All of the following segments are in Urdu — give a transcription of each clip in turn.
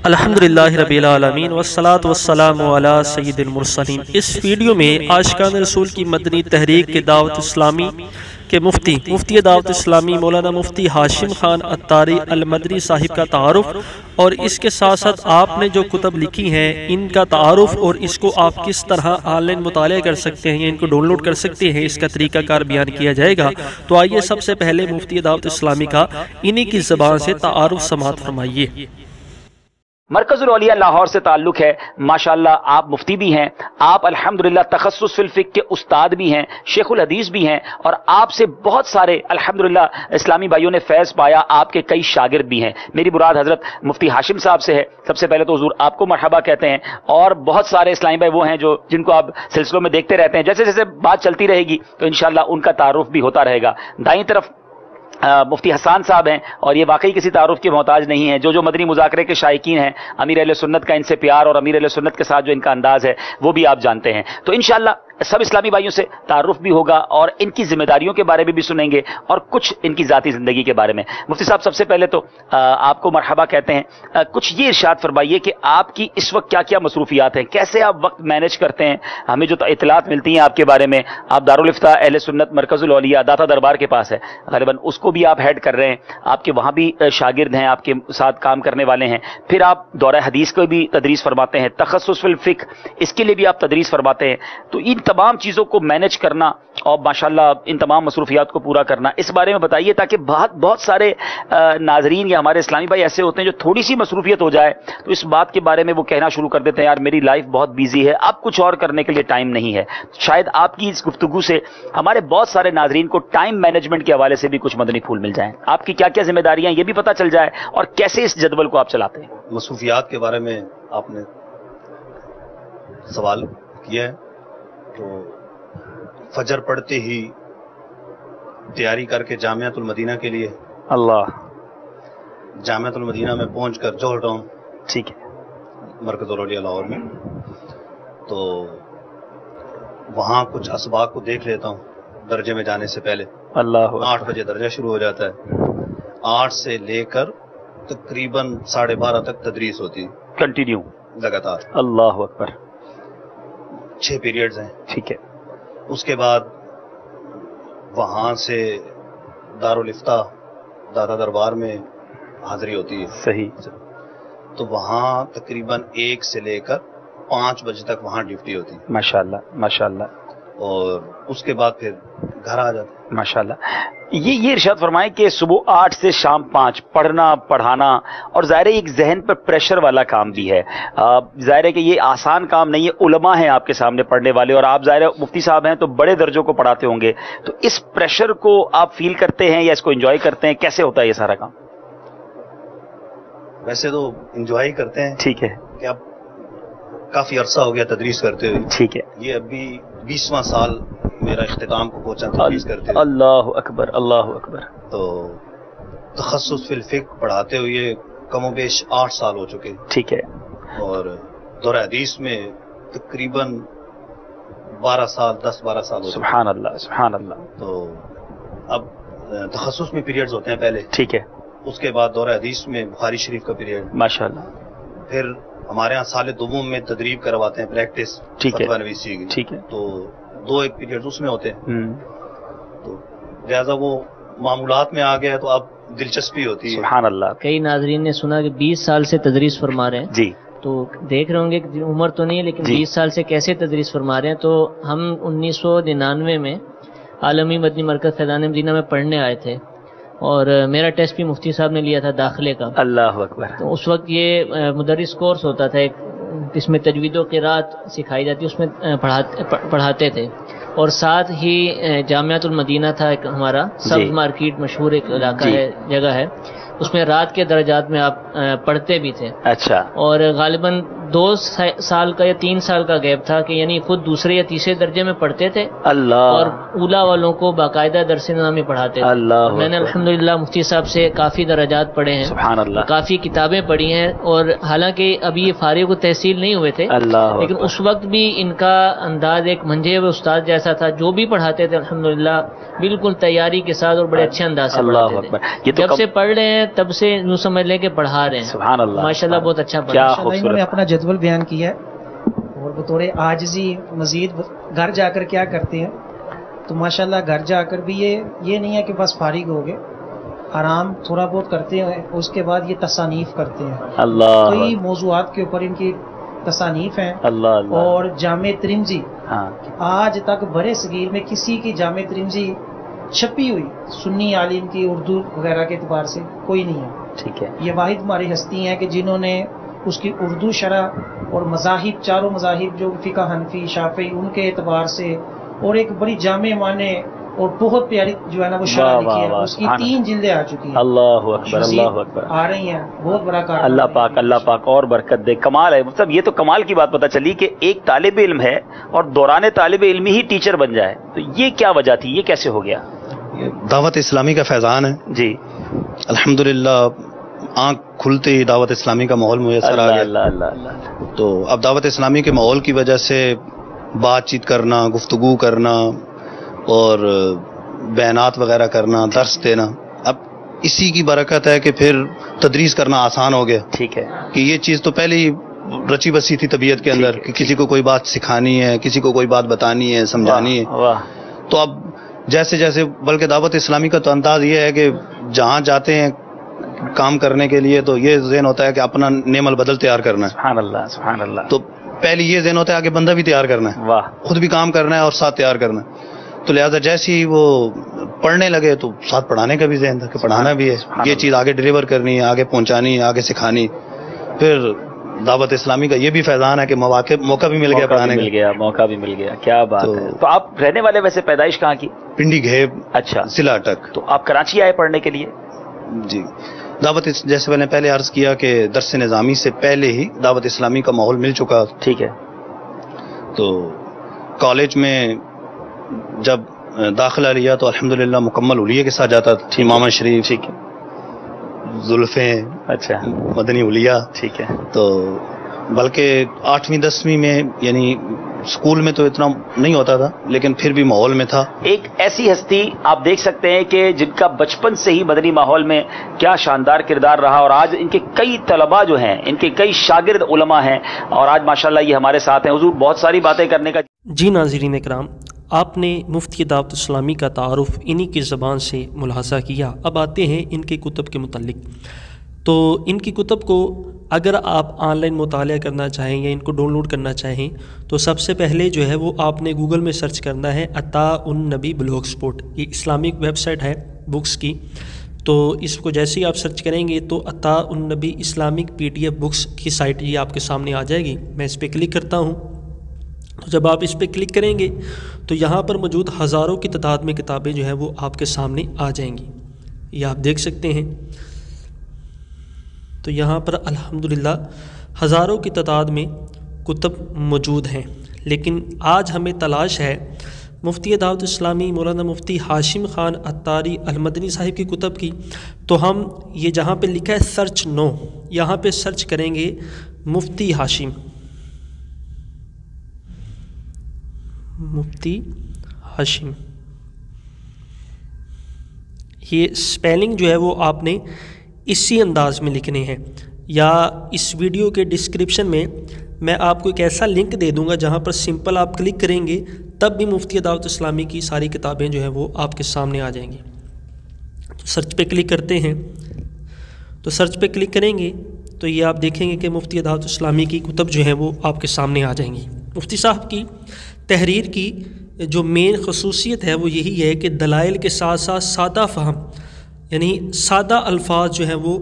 الحمدللہ رب العالمین والصلاة والسلام علی سید المرسلین۔ اس ویڈیو میں عاشقان رسول کی مدنی تحریک کے دعوت اسلامی کے مفتی دعوت اسلامی مولانا مفتی ہاشم خان عطاری المدنی صاحب کا تعارف اور اس کے ساتھ ساتھ آپ نے جو کتب لکھی ہیں ان کا تعارف اور اس کو آپ کس طرح آن لائن مطالعہ کر سکتے ہیں یا ان کو ڈاؤن لوڈ کر سکتے ہیں، اس کا طریقہ کار بیان کیا جائے گا۔ تو آئیے سب سے پہلے مفتی دعوت اسلامی کا انہی کی زبان سے تعارف سماعت فرمائیے۔ مرکز الاولیاء لاہور سے تعلق ہے، ماشاءاللہ آپ مفتی بھی ہیں، آپ الحمدللہ تخصص فی الفقہ کے استاد بھی ہیں، شیخ الحدیث بھی ہیں، اور آپ سے بہت سارے الحمدللہ اسلامی بھائیوں نے فیض پایا، آپ کے کئی شاگرد بھی ہیں۔ میری مراد حضرت مفتی ہاشم صاحب سے ہے۔ سب سے پہلے تو حضور آپ کو مرحبا کہتے ہیں، اور بہت سارے اسلامی بھائی وہ ہیں جن کو آپ سلسلوں میں دیکھتے رہتے ہیں۔ جیسے جیسے بات چلتی رہے گی تو انشاءاللہ ان کا تعارف بھی ہوتا رہے گا۔ دائیں طرف مفتی حسان صاحب ہیں، اور یہ واقعی کسی تعارف کے محتاج نہیں ہیں۔ جو مدنی مذاکرے کے شائقین ہیں، امیر اہل سنت کا ان سے پیار اور امیر اہل سنت کے ساتھ جو ان کا انداز ہے وہ بھی آپ جانتے ہیں۔ تو انشاءاللہ سب اسلامی بھائیوں سے تعارف بھی ہوگا اور ان کی ذمہ داریوں کے بارے میں بھی سنیں گے اور کچھ ان کی ذاتی زندگی کے بارے میں۔ مفتی صاحب سب سے پہلے تو آپ کو مرحبا کہتے ہیں۔ کچھ یہ ارشاد فرمائیے کہ آپ کی اس وقت کیا کیا مصروفیات ہیں، کیسے آپ وقت مینیج کرتے ہیں؟ ہمیں جو اطلاعات ملتی ہیں آپ کے بارے میں، آپ دارالافتاء اہل سنت مرکز الاولیاء داتا دربار کے پاس ہے غالباً، اس کو بھی آپ ہیڈ کر رہے ہیں، آپ کے وہاں بھی شاگرد ہیں، آپ کے ساتھ کام کرنے والے ہیں، پھر آپ دورہ حدیث کو بھی تدریس فرماتے ہیں، تخصص فی الفقہ اس کے لیے بھی آپ تدریس فرماتے ہیں۔ تو ان تمام چیزوں کو مینیج کرنا اور ماشاءاللہ ان تمام مصروفیات کو پورا کرنا، اس بارے میں بتائیے، تاکہ بہت سارے ناظرین یا ہمارے اسلامی بھائی ایسے ہوتے ہیں جو تھوڑی سی مصروفیت ہو جائے تو اس بات کے بارے میں وہ کہنا شروع کر دیتے ہیں یار میری لائف بہت بیزی ہے، اب کچھ اور کرنے کے لیے ٹائم نہیں ہے۔ شاید آپ کی اس گفتگو سے ہمارے بہت سارے ناظرین کو ٹائم مینجمنٹ کے حوالے سے بھی کچھ مدنی پھول مل جائیں، آپ کی کیا کیا ذمہ داریاں یہ بھی پتہ چل جائے اور کیسے اس جدول کو آپ چلاتے ہیں۔ مصروفیات کے بارے میں آپ نے سوال کیا ہے، تو فجر پڑھتے ہی تیاری کر کے جامعۃ المدینہ کے لیے جامعۃ المدینہ میں پہنچ کر جوہر ٹاؤن، ٹھیک ہے، مرکز الاولیاء لاہور میں، تو وہاں کچھ اسباق کو دیکھ لیتا ہوں درجے میں جانے سے پہلے۔ 8 بجے درجہ شروع ہو جاتا ہے، 8 سے لے کر تقریباً 12:30 تک تدریس ہوتی ہے، کنٹینیو لگاتار۔ اللہ اکبر۔ 6 پیریڈز ہیں، ٹھیک ہے۔ اس کے بعد وہاں سے دارالافتاء داتا دربار میں حاضری ہوتی ہے، صحیح۔ تو وہاں تقریباً 1 سے لے کر 5 بجے تک وہاں ڈیوٹی ہوتی ہے، ماشاءاللہ ماشاءاللہ۔ اور اس کے بعد پھر گھر آ جاتے ہیں۔ ماشاءاللہ۔ یہ ارشاد فرمائیں کہ صبح 8 سے شام 5 پڑھنا پڑھانا، اور ظاہر ہے ایک ذہن پر پریشر والا کام بھی ہے، ظاہر ہے کہ یہ آسان کام نہیں ہے، علماء ہیں آپ کے سامنے پڑھنے والے، اور آپ ظاہر ہے مفتی صاحب ہیں تو بڑے درجوں کو پڑھاتے ہوں گے، تو اس پریشر کو آپ فیل کرتے ہیں یا اس کو انجوائے کرتے ہیں؟ کیسے ہوتا ہے یہ سارا کام؟ ویسے تو انجوائے کرتے ہیں، ٹھیک ہے، کہ اب کافی عرصہ ہو گیا تدریس کرتے ہوئے، ٹھیک ہے، یہ ابھی 20واں سال میرا اختتام کو پہنچا تدریس کرتے ہوئے۔ اللہ اکبر اللہ اکبر۔ تو تخصص فی الفقہ پڑھاتے ہوئے کم و بیش 8 سال ہو چکے، ٹھیک ہے، اور دورہ حدیث میں تقریباً 12 سال 10-12 سال ہو چکے۔ سبحان اللہ سبحان اللہ۔ تو اب تخصص میں پیریڈز ہوتے ہیں پہلے، ٹھیک ہے، اس کے بعد دورہ حدیث میں بخاری شریف کا پیریڈ، ماشاءاللہ، پھر ہمارے ہاں سال دوم میں تدریب کرواتے ہیں، پریکٹس، ٹھیک ہے، فتویٰ نویسی کی، ٹھیک ہے، تو 2-1 پیریڈز اس میں ہوتے ہیں، تو لہٰذا وہ معمولات میں آ گیا تو اب دلچسپی ہوتی ہے۔ سبحان اللہ۔ کئی ناظرین نے سنا کہ 20 سال سے تدریس فرما رہے ہیں، جی، تو دیکھ رہے ہوں گے کہ عمر تو نہیں ہے لیکن جی 20 سال سے کیسے تدریس فرما رہے ہیں۔ تو ہم 1999 میں عالمی مدنی مرکز فیضان مدینہ میں پڑھنے آئے تھے، اور میرا ٹیسٹ بھی مفتی صاحب نے لیا تھا داخلے کا۔ اللہ اکبر۔ تو اس وقت یہ مدرس کورس ہوتا تھا ایک، جس میں تجوید و قرات سکھائی جاتی، اس میں پڑھاتے تھے، اور ساتھ ہی جامعۃ المدینہ تھا ایک ہمارا، سبز مارکیٹ مشہور ایک علاقہ ہے، جگہ ہے، اس میں رات کے درجات میں آپ پڑھتے بھی تھے۔ اچھا۔ اور غالباً 2 سال کا یا 3 سال کا گیپ تھا کہ یعنی خود دوسرے یا تیسرے درجے میں پڑھتے تھے اللہ، اور اولا والوں کو باقاعدہ درس نظامی پڑھاتے تھے. اللہ، میں نے الحمدللہ مفتی صاحب سے کافی درجات پڑھے ہیں، سبحان اللہ، کافی کتابیں پڑھی ہیں، اور حالانکہ ابھی یہ فارغ التحصیل نہیں ہوئے تھے، اللہ، لیکن اس وقت بھی ان کا انداز ایک منجھے ہوئے استاد جیسا تھا. جو بھی پڑھاتے تھے الحمدللہ بالکل تیاری کے ساتھ اور بڑے اچھے انداز سے اللہ پڑھاتے اکبر. تھے. یہ تو جب سے پڑھ رہے ہیں تب سے یوں سمجھ لیں کہ پڑھا رہے ہیں. سبحان اللہ، ماشاءاللہ بہت اچھا کیا پڑھا. انہوں نے خوبصورت. اپنا جدول بیان کیا ہے اور بطور عاجزی مزید گھر جا کر کیا کرتے ہیں. تو ماشاءاللہ گھر جا کر بھی یہ نہیں ہے کہ بس فارغ ہو گئے، آرام تھوڑا بہت کرتے ہیں، اس کے بعد یہ تصانیف کرتے ہیں. اللہ، کئی موضوعات کے اوپر ان کی تصانیف ہیں. اللہ، اللہ، اور جامع ترمذی ہاں، آج تک برے صغیر میں کسی کی جامع ترمذی چھپی ہوئی سنی عالم کی اردو وغیرہ کے اعتبار سے کوئی نہیں ہے. ٹھیک ہے، یہ واحد ہماری ہستی ہیں کہ جنہوں نے اس کی اردو شرح اور مذاہب، چاروں مذاہب جو فقہ حنفی شافعی ان کے اعتبار سے، اور ایک بڑی جامع معنی اور بہت پیاری جو ہے نا وہ شرح لکھی ہے. اس کی 3 جلدیں آ چکی ہیں، اللہ اکبر، اللہ اکبر، آ رہی ہیں. بہت بڑا کام. اللہ پاک اور برکت دے. کمال ہے. مطلب یہ تو کمال کی بات پتہ چلی کہ ایک طالب علم ہے اور دوران طالب علمی ہی ٹیچر بن جائے. تو یہ کیا وجہ تھی، یہ کیسے ہو گیا؟ دعوت اسلامی کا فیضان ہے جی، الحمدللہ. آنکھ کھلتے ہی دعوت اسلامی کا ماحول میسر آ اللہ، گیا. اللہ، اللہ، اللہ، تو اب دعوت اسلامی کے ماحول کی وجہ سے بات چیت کرنا، گفتگو کرنا اور بیانات وغیرہ کرنا، درس دینا، اب اسی کی برکت ہے کہ پھر تدریس کرنا آسان ہو گیا. ٹھیک ہے، کہ یہ چیز تو پہلے ہی رچی بسی تھی طبیعت کے اندر کہ کسی کو کوئی بات سکھانی ہے، کسی کو کوئی بات بتانی ہے، سمجھانی ہے. واہ، تو اب جیسے جیسے بلکہ دعوت اسلامی کا تو انداز یہ ہے کہ جہاں جاتے ہیں کام کرنے کے لیے تو یہ ذہن ہوتا ہے کہ اپنا نعم البدل تیار کرنا ہے. سبحان اللہ، سبحان اللہ. تو پہلے یہ ذہن ہوتا ہے کہ بندہ بھی تیار کرنا ہے، واہ، خود بھی کام کرنا ہے اور ساتھ تیار کرنا ہے. تو لہذا جیسے ہی وہ پڑھنے لگے تو ساتھ پڑھانے کا بھی ذہن تھا کہ پڑھانا بھی ہے، یہ چیز آگے ڈیلیور کرنی ہے، آگے پہنچانی ہے، آگے سکھانی. پھر دعوت اسلامی کا یہ بھی فیضان ہے کہ موقع بھی مل گیا پڑھانے کا. موقع بھی مل گیا. کیا بات ہے. تو آپ رہنے والے ویسے پیدائش کہاں کی؟ پنڈی گھیب، اچھا، ضلع اٹک. تو آپ کراچی آئے پڑھنے کے لیے؟ جی، دعوت جیسے میں نے پہلے عرض کیا کہ درس نظامی سے پہلے ہی دعوت اسلامی کا ماحول مل چکا. ٹھیک ہے. تو کالج میں جب داخلہ لیا تو الحمدللہ مکمل علیہ کے ساتھ جاتا تھا. امام شریف، ٹھیک ہے، زلفیں، اچھا، مدنی علیہ. ٹھیک ہے. تو بلکہ 8ویں 10ویں میں یعنی اسکول میں تو اتنا نہیں ہوتا تھا لیکن پھر بھی ماحول میں تھا. ایک ایسی ہستی آپ دیکھ سکتے ہیں کہ جن کا بچپن سے ہی مدنی ماحول میں کیا شاندار کردار رہا، اور آج ان کے کئی طلباء جو ہیں، ان کے کئی شاگرد علماء ہیں، اور آج ماشاءاللہ یہ ہمارے ساتھ ہیں. حضور بہت ساری باتیں کرنے کا. جی ناظرین اکرام، آپ نے مفتی دعوت اسلامی کا تعارف انہی کی زبان سے ملاحظہ کیا. اب آتے ہیں ان کے کتب کے متعلق. تو ان کی کتب کو اگر آپ آن لائن مطالعہ کرنا چاہیں یا ان کو ڈاؤن لوڈ کرنا چاہیں تو سب سے پہلے جو ہے وہ آپ نے گوگل میں سرچ کرنا ہے عطا النبی بلاگ سپوٹ. یہ اسلامک ویب سائٹ ہے بکس کی. تو اس کو جیسے ہی آپ سرچ کریں گے تو عطا النبی اسلامک PDF بکس کی سائٹ یہ آپ کے سامنے آ جائے گی. میں اس پہ کلک کرتا ہوں. تو جب آپ اس پہ کلک کریں گے تو یہاں پر موجود ہزاروں کی تعداد میں کتابیں جو ہیں وہ آپ کے سامنے آ جائیں گی. یہ آپ دیکھ سکتے ہیں. تو یہاں پر الحمدللہ ہزاروں کی تعداد میں کتب موجود ہیں. لیکن آج ہمیں تلاش ہے مفتی دعوت اسلامی مولانا مفتی ہاشم خان عطاری المدنی صاحب کی کتب کی. تو ہم یہ جہاں پہ لکھا ہے سرچ نو، یہاں پہ سرچ کریں گے مفتی ہاشم، مفتی ہاشم. یہ سپیلنگ جو ہے وہ آپ نے اسی انداز میں لکھنے ہیں، یا اس ویڈیو کے ڈسکرپشن میں میں آپ کو ایک ایسا لنک دے دوں گا جہاں پر سمپل آپ کلک کریں گے تب بھی مفتی دعوت اسلامی کی ساری کتابیں جو ہیں وہ آپ کے سامنے آ جائیں گی. تو سرچ پہ کلک کرتے ہیں. تو سرچ پہ کلک کریں گے تو یہ آپ دیکھیں گے کہ مفتی دعوت اسلامی کی کتب جو ہیں وہ آپ کے سامنے آ جائیں گی. مفتی صاحب کی تحریر کی جو مین خصوصیت ہے وہ یہی ہے کہ دلائل کے ساتھ ساتھ سادہ فہم، یعنی سادہ الفاظ جو ہیں وہ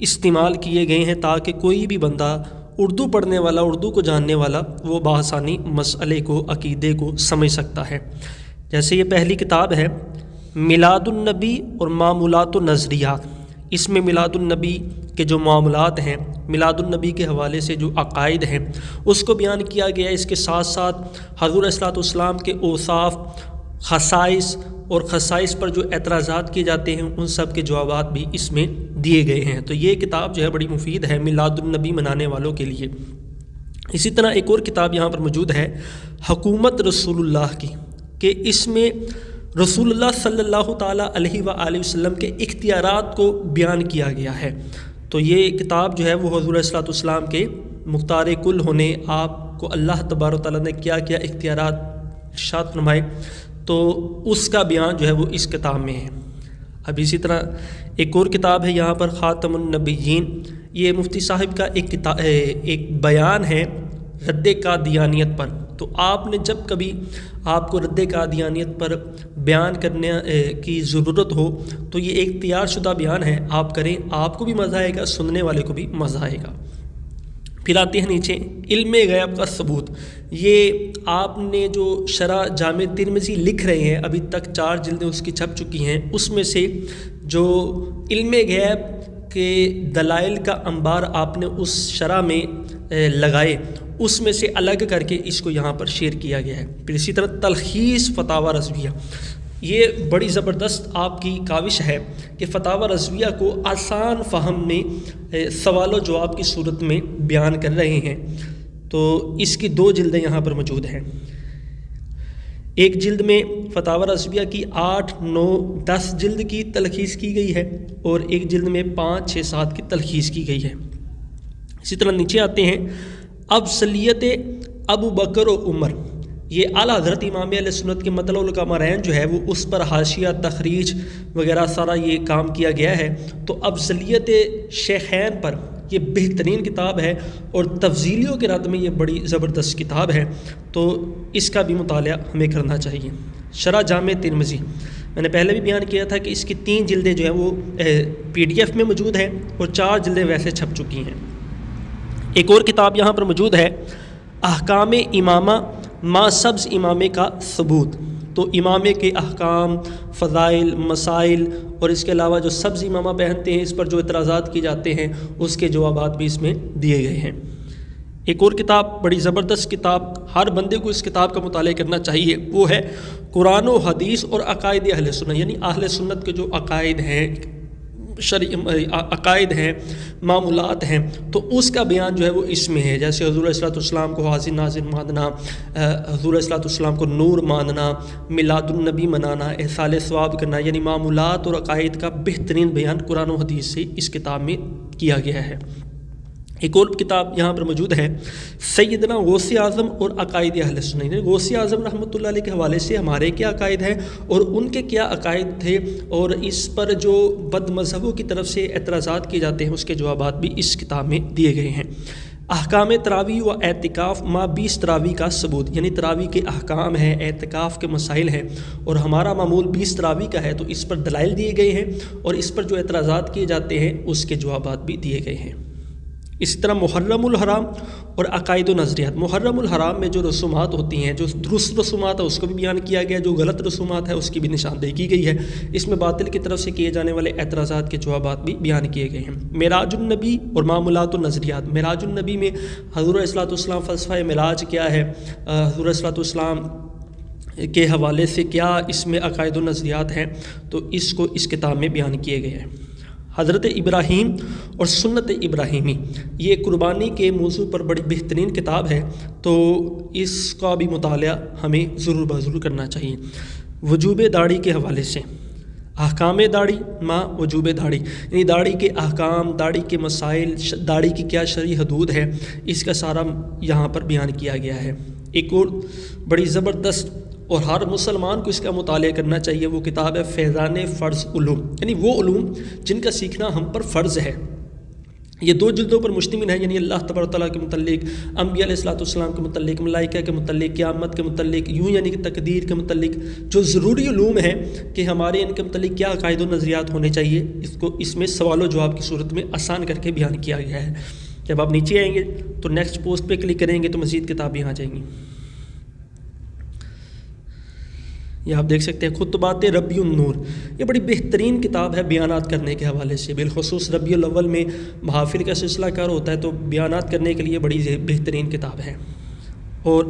استعمال کیے گئے ہیں تاکہ کوئی بھی بندہ اردو پڑھنے والا، اردو کو جاننے والا، وہ بآسانی مسئلے کو، عقیدے کو سمجھ سکتا ہے. جیسے یہ پہلی کتاب ہے میلاد النبی اور معمولات و نظریات. اس میں میلاد النبی کے جو معاملات ہیں، میلاد النبی کے حوالے سے جو عقائد ہیں اس کو بیان کیا گیا ہے۔ اس کے ساتھ ساتھ حضور علیہ الصلوۃ والسلام کے اوصاف، خصائص اور خصائص پر جو اعتراضات کیے جاتے ہیں ان سب کے جوابات بھی اس میں دیے گئے ہیں۔ تو یہ کتاب جو ہے بڑی مفید ہے میلاد النبی منانے والوں کے لیے۔ اسی طرح ایک اور کتاب یہاں پر موجود ہے حکومت رسول اللہ کی، کہ اس میں رسول اللہ صلی اللہ تعالیٰ علیہ وآلہ وسلم کے اختیارات کو بیان کیا گیا ہے۔ تو یہ کتاب جو ہے وہ حضور علیہ الصلوۃ والسلام کے مختار کل ہونے، آپ کو اللہ تبارک و تعالیٰ نے کیا کیا اختیارات ارشاد فرمائے، تو اس کا بیان جو ہے وہ اس کتاب میں ہے۔ اب اسی طرح ایک اور کتاب ہے یہاں پر خاتم النبیین، یہ مفتی صاحب کا ایک بیان ہے رد قادیانیت پر۔ تو آپ نے جب کبھی آپ کو رد قادیانیت پر بیان کرنے کی ضرورت ہو تو یہ ایک تیار شدہ بیان ہے، آپ کریں، آپ کو بھی مزہ آئے گا، سننے والے کو بھی مزہ آئے گا۔ پھر آتے ہیں نیچے علم غیب کا ثبوت۔ یہ آپ نے جو شرح جامع ترمذی لکھ رہے ہیں، ابھی تک 4 جلدیں اس کی چھپ چکی ہیں، اس میں سے جو علم غیب کے دلائل کا انبار آپ نے اس شرح میں لگائے، اس میں سے الگ کر کے اس کو یہاں پر شیئر کیا گیا ہے۔ پھر اسی طرح تلخیص فتاوی رضویہ، یہ بڑی زبردست آپ کی کاوش ہے کہ فتاوی رضویہ کو آسان فہم میں سوال و جواب کی صورت میں بیان کر رہے ہیں۔ تو اس کی 2 جلدیں یہاں پر موجود ہیں۔ ایک جلد میں فتاوی رضویہ کی 8، 9، 10 جلد کی تلخیص کی گئی ہے، اور ایک جلد میں 5، 6، 7 کی تلخیص کی گئی ہے۔ اسی طرح نیچے آتے ہیں افضلیت ابو بکر و عمر، یہ اعلیٰ حضرت امام علیہ سنت کے مطلع القمرین جو ہے وہ اس پر حاشیہ، تخریج وغیرہ سارا یہ کام کیا گیا ہے۔ تو افضلیت شیخین پر یہ بہترین کتاب ہے، اور تفضیلیوں کے رد میں یہ بڑی زبردست کتاب ہے، تو اس کا بھی مطالعہ ہمیں کرنا چاہیے۔ شرح جامع ترمذی میں نے پہلے بھی بیان کیا تھا کہ اس کی 3 جلدیں جو ہیں وہ PDF میں موجود ہیں، اور 4 جلدیں ویسے چھپ چکی ہیں۔ ایک اور کتاب یہاں پر موجود ہے احکام امامہ ما سبز امامے کا ثبوت۔ تو امامے کے احکام، فضائل، مسائل، اور اس کے علاوہ جو سبز امامہ پہنتے ہیں اس پر جو اعتراضات کی جاتے ہیں اس کے جوابات بھی اس میں دیے گئے ہیں۔ ایک اور کتاب بڑی زبردست کتاب، ہر بندے کو اس کتاب کا مطالعہ کرنا چاہیے، وہ ہے قرآن و حدیث اور عقائد اہل سنت، یعنی اہل سنت کے جو عقائد ہیں، عقائد ہیں، معمولات ہیں، تو اس کا بیان جو ہے وہ اس میں ہے۔ جیسے حضور علیہ الصلوۃ والسلام کو حاضر ناظر ماننا، حضور علیہ الصلوۃ والسلام کو نور ماننا، میلاد النبی منانا، احصال ثواب کرنا، یعنی معمولات اور عقائد کا بہترین بیان قرآن و حدیث سے اس کتاب میں کیا گیا ہے۔ ایک اور کتاب یہاں پر موجود ہے سیدنا غوث اعظم اور عقائد اہل سنت۔ غوث اعظم رحمۃ اللہ علیہ کے حوالے سے ہمارے کیا عقائد ہیں اور ان کے کیا عقائد تھے، اور اس پر جو بد مذہبوں کی طرف سے اعتراضات کیے جاتے ہیں اس کے جوابات بھی اس کتاب میں دیے گئے ہیں۔ احکام تراویح و اعتکاف ما 20 تراویح کا ثبوت، یعنی تراویح کے احکام ہیں، اعتکاف کے مسائل ہیں، اور ہمارا معمول 20 تراویح کا ہے، تو اس پر دلائل دیے گئے ہیں، اور اس پر جو اعتراضات کیے جاتے ہیں اس کے جوابات بھی دیے گئے ہیں۔ اسی طرح محرم الحرام اور عقائد و نظریات۔ محرم الحرام میں جو رسومات ہوتی ہیں، جو درست رسومات ہیں اس کو بھی بیان کیا گیا، جو غلط رسومات ہیں اس کی بھی نشاندہی کی گئی ہے۔ اس میں باطل کی طرف سے کیے جانے والے اعتراضات کے جوابات بھی بیان کیے گئے ہیں۔ معراج النبی اور معمولات و نظریات۔ معراج النبی میں حضور علیہ الصلوۃ والسلام فلسفہ معراج کیا ہے، حضور علیہ الصلوۃ والسلام کے حوالے سے کیا اس میں عقائد و نظریات ہیں، تو اس کو اس کتاب میں بیان کیے گئے ہیں۔ حضرت ابراہیم اور سنت ابراہیمی، یہ قربانی کے موضوع پر بڑی بہترین کتاب ہے، تو اس کا بھی مطالعہ ہمیں ضرور بضرور کرنا چاہیے۔ وجوب داڑھی کے حوالے سے احکام داڑھی ما وجوب داڑھی، یعنی داڑھی کے احکام، داڑھی کے مسائل، داڑھی کی کیا شرعی حدود ہے، اس کا سارا یہاں پر بیان کیا گیا ہے۔ ایک اور بڑی زبردست اور ہر مسلمان کو اس کا مطالعہ کرنا چاہیے، وہ کتاب ہے فیضان فرض علوم، یعنی وہ علوم جن کا سیکھنا ہم پر فرض ہے۔ یہ 2 جلدوں پر مشتمل ہے، یعنی اللہ تبارک و تعالیٰ کے متعلق، انبیاء علیہ الصلوۃ والسلام کے متعلق، ملائکہ کے متعلق، قیامت کے متعلق، یوں یعنی کہ تقدیر کے متعلق جو ضروری علوم ہیں کہ ہمارے ان کے متعلق کیا عقائد و نظریات ہونے چاہیے، اس میں سوال و جواب کی صورت میں آسان کر کے بیان کیا گیا ہے۔ جب آپ نیچے آئیں گے تو نیکسٹ پوسٹ پہ کلک کریں گے تو مزید کتابیں آ جائیں گی۔ یہ آپ دیکھ سکتے ہیں خطبات ربیع النور، یہ بڑی بہترین کتاب ہے بیانات کرنے کے حوالے سے، بالخصوص ربیع الاول میں محافل کا سلسلہ کار ہوتا ہے تو بیانات کرنے کے لیے بڑی بہترین کتاب ہے۔ اور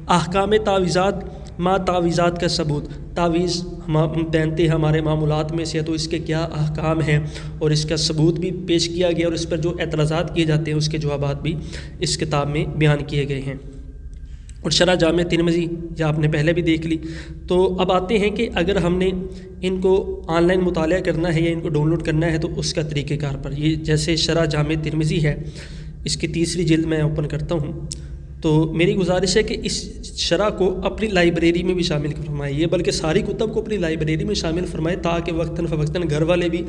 احکام تعویذات، ما تعویذات کا ثبوت، تعویذ ہم پہنتے ہیں ہمارے معمولات میں سے، تو اس کے کیا احکام ہیں اور اس کا ثبوت بھی پیش کیا گیا، اور اس پر جو اعتراضات کیے جاتے ہیں اس کے جوابات بھی اس کتاب میں بیان کیے گئے ہیں۔ اور شرح جامع ترمذی یہ آپ نے پہلے بھی دیکھ لی۔ تو اب آتے ہیں کہ اگر ہم نے ان کو آن لائن مطالعہ کرنا ہے یا ان کو ڈاؤن لوڈ کرنا ہے تو اس کا طریقہ کار پر، یہ جیسے شرح جامع ترمذی ہے، اس کی تیسری جلد میں اوپن کرتا ہوں، تو میری گزارش ہے کہ اس شرح کو اپنی لائبریری میں بھی شامل فرمائیں، یہ بلکہ ساری کتب کو اپنی لائبریری میں شامل فرمائیں تاکہ وقتاً فوقتاً گھر والے بھی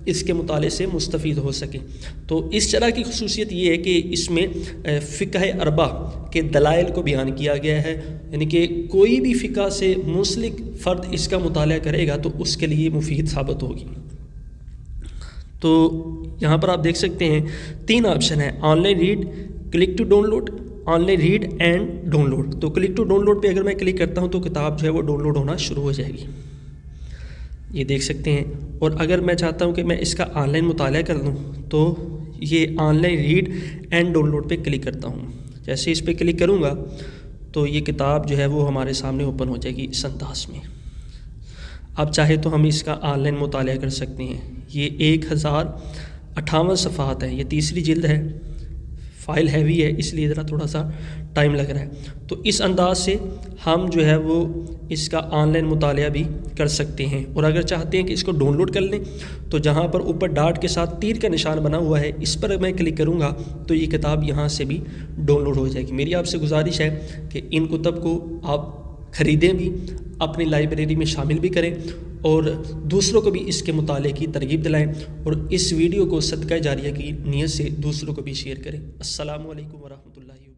اس کے مطالعے سے مستفید ہو سکیں۔ تو اس شرح کی خصوصیت یہ ہے کہ اس میں فقہ اربع کے دلائل کو بیان کیا گیا ہے، یعنی کہ کوئی بھی فقہ سے منسلک فرد اس کا مطالعہ کرے گا تو اس کے لیے مفید ثابت ہوگی۔ تو یہاں پر آپ دیکھ سکتے ہیں 3 آپشن ہیں، online read, click to download, online read and download. تو کلک ٹو ڈاؤن لوڈ پہ اگر میں کلک کرتا ہوں تو کتاب جو ہے وہ ڈاؤن لوڈ ہونا شروع ہو جائے گی، یہ دیکھ سکتے ہیں۔ اور اگر میں چاہتا ہوں کہ میں اس کا آن لائن مطالعہ کر لوں تو یہ online read and download پہ کلک کرتا ہوں، جیسے اس پہ کلک کروں گا تو یہ کتاب جو ہے وہ ہمارے سامنے اوپن ہو جائے گی اس انداز میں۔ اب چاہے تو ہم اس کا آن لائن مطالعہ کر سکتے ہیں۔ یہ 1058 صفحات ہیں، یہ تیسری جلد ہے، فائل ہیوی ہے اس لیے ذرا تھوڑا سا ٹائم لگ رہا ہے۔ تو اس انداز سے ہم جو ہے وہ اس کا آن لائن مطالعہ بھی کر سکتے ہیں۔ اور اگر چاہتے ہیں کہ اس کو ڈاؤن لوڈ کر لیں تو جہاں پر اوپر ڈاٹ کے ساتھ تیر کا نشان بنا ہوا ہے اس پر میں کلک کروں گا تو یہ کتاب یہاں سے بھی ڈاؤن لوڈ ہو جائے گی۔ میری آپ سے گزارش ہے کہ ان کتب کو آپ خریدیں بھی، اپنی لائبریری میں شامل بھی کریں اور دوسروں کو بھی اس کے مطالعے کی ترغیب دلائیں، اور اس ویڈیو کو صدقہ جاریہ کی نیت سے دوسروں کو بھی شیئر کریں۔ السلام علیکم ورحمۃ اللہ وبرکاتہ۔